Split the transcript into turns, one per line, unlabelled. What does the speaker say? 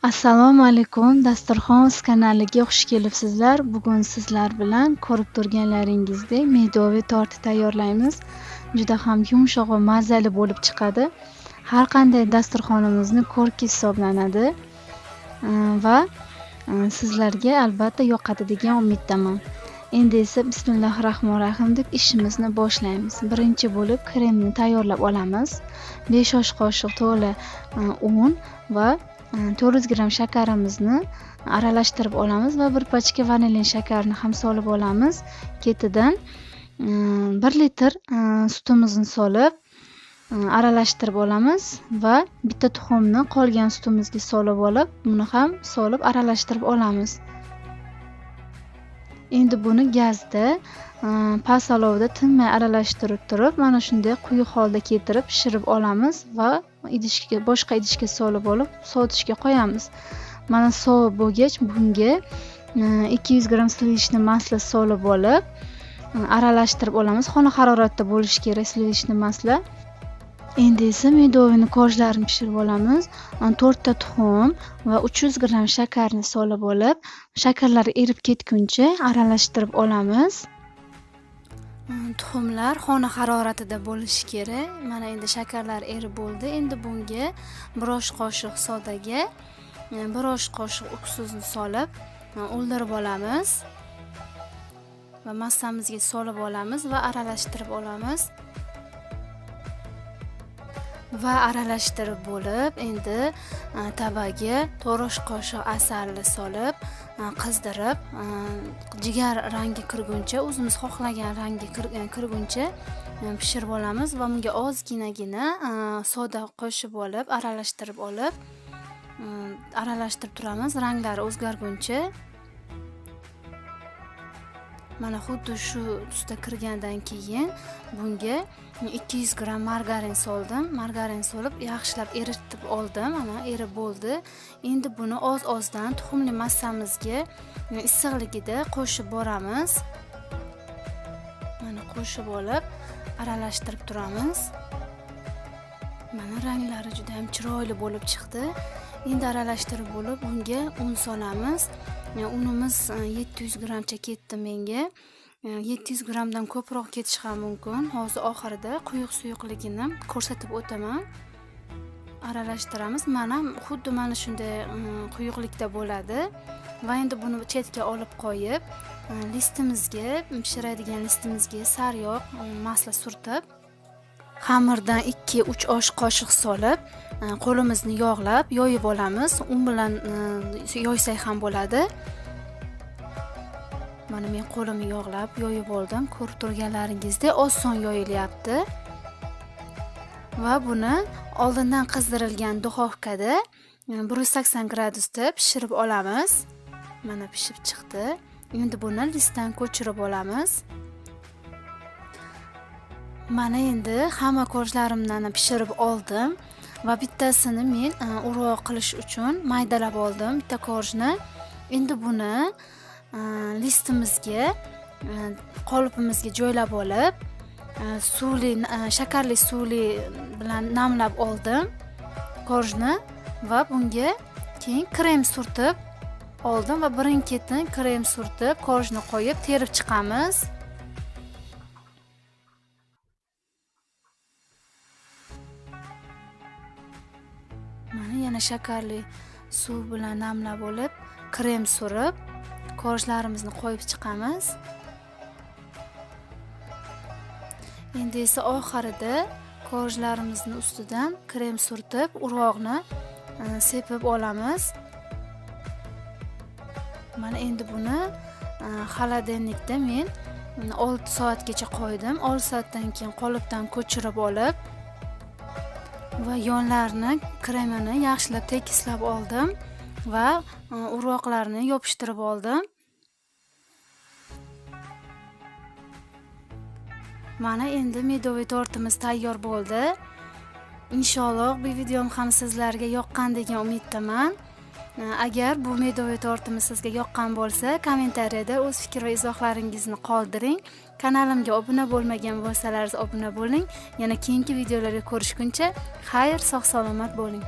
Assalomu alaykum, Dasturxon kanaliga xush kelibsizlar. Bugun sizlar bilan ko'rib turganlaringizdek medoviy torti tayyorlaymiz. Juda ham yumshoq va mazali bo'lib chiqadi. Har qanday dasturxonimizni ko'rki hisoblanadi va sizlarga albatta yoqadi degan umiddaman. Endi esa bismillahirrohmanirrohim deb ishimizni boshlaymiz. Birinchi bo'lib kremni tayyorlab olamiz. 5 osh qoshiq to'la un va 400 gram shakarimizni aralashtirib olamiz va bir pachka vanilin shakarni ham solib olamiz. Ketidan 1 litr sutimizni solib aralashtirib olamiz va bitta tuxumni qolgan sutimizga solib olib, buni ham solib aralashtirib olamiz. Endi buni gazda past olovda tinmay aralashtirib turib, mana shunday quyi holda keltirib pishirib olamiz va boshqa idishga solib olib sovitishga qo'yamiz. Mana sovib bo'lgach, bunga 200 gram sливочный maslo solib olib aralashtirib olamiz. Xona haroratda bo'lishi kerak sливочный maslo. Endi esa medoviyni kojlarini pishirib olamiz. 4 ta tuxum va 300 gram shakarni solib olib, shakarlar erib ketguncha aralashtirib olamiz. Tuxumlar xona haroratida bo'lishi kerak. Mana endi shakarlar erib bo'ldi. Endi bunga 1 osh qoshiq sodaga 1 osh qoshiq uksuzni solib o'ldirib olamiz va massamizga solib olamiz va aralashtirib olamiz. Va aralashtirib bo'lib, endi tabaga 4 osh qoshiq asalni solib, qizdirib, jigar rangi kirguncha, o'zimiz xohlagan rangi kirguncha pishirib olamiz va bunga ozginagina soda qo'shib olib, aralashtirib turamiz, ranglari o'zgarguncha. Mana xuddi shu tusda kirgandan keyin bunga 200 gram margarin soldim. Margarin solib yaxshilab eritib oldim. Mana erib bo'ldi. Endi buni oz-ozdan tuxumli massamizga issiqligida qo'shib boramiz. Mana qo'shib olib aralashtirib turamiz. Mana ranglari juda ham chiroyli bo'lib chiqdi. Endi aralashtirib bo'lib bunga un solamiz. Unimiz 700 gramcha ketdi menga. 700 gramdan ko'proq ketishi ham mumkin. Hozir oxirida quyuq-suyuqligini ko'rsatib o'taman. Aralashtiramiz. Mana xuddi mana shunday quyuqlikda bo'ladi. Va endi buni chetga olib qo'yib, listimizga, pishiradigan listimizga sariyog' masla surtib, xamirdan 2-3 osh qoshiq solib, qo'limizni yog'lab, yoyib olamiz. Un bilan yoysak ham bo'ladi. Mana men qo'limni yog'lab, yoyib oldim. Ko'rib turganlaringizdek oson yoyilyapti. Va buni oldindan qizdirilgan duxovkada 180 gradusda pishirib olamiz. Mana pishib chiqdi. Endi buni listdan ko'chirib olamiz. Mana endi hamma kojlarimni pishirib oldim va bittasini men urug'oq qilish uchun maydalab oldim, bitta kojni. Endi buni listimizga, qolipimizga joylab olib, shakarli suvli bilan namlab oldim kojni va bunga keyin krem surtib oldim va birin-ketin krem surtib, kojni qo'yib terib chiqamiz. Mana yana shakarli suv bilan namlab olib, krem surib, kojlarimizni qo'yib chiqamiz. Endi esa oxirida kojlarimizni ustidan krem surtib, urug'ni sepib olamiz. Mana endi buni xolodilnikda men 6 soatgacha qo'ydim. 6 soatdan keyin qolipdan ko'chirib olib va yonlarini, kremini yaxshilab tekislab oldim va urug'larni yopishtirib oldim. Mana endi medoviy tortimiz tayyor bo'ldi. Inshaalloh bu videom ham sizlarga yoqqan degan umiddaman. Agar bu medoviy tortimiz sizga yoqqan bo'lsa, kommentariyada o'z fikr va izohlaringizni qoldiring. Kanalimga obuna bo'lmagan bo'lsalaringiz obuna bo'ling. Yana keyingi videolarga ko'rishguncha, xayr, sog' salomat bo'ling.